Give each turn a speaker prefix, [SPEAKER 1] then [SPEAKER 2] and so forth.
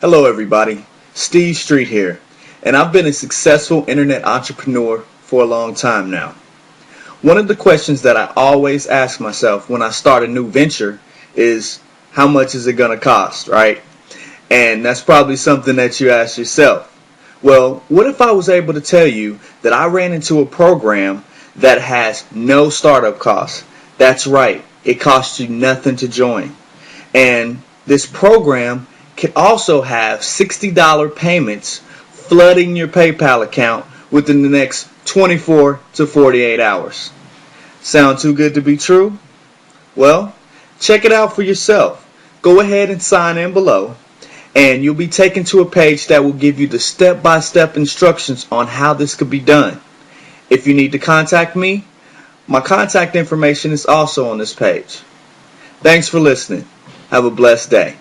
[SPEAKER 1] Hello everybody, Steve Street here, and I've been a successful internet entrepreneur for a long time now. One of the questions that I always ask myself when I start a new venture is, how much is it going to cost, right? And that's probably something that you ask yourself. Well, what if I was able to tell you that I ran into a program that has no startup costs? That's right, it costs you nothing to join. And this program can also have $60 payments flooding your PayPal account within the next 24 to 48 hours. Sound too good to be true? Well, check it out for yourself. Go ahead and sign in below, and you'll be taken to a page that will give you the step-by-step instructions on how this could be done. If you need to contact me, my contact information is also on this page. Thanks for listening. Have a blessed day.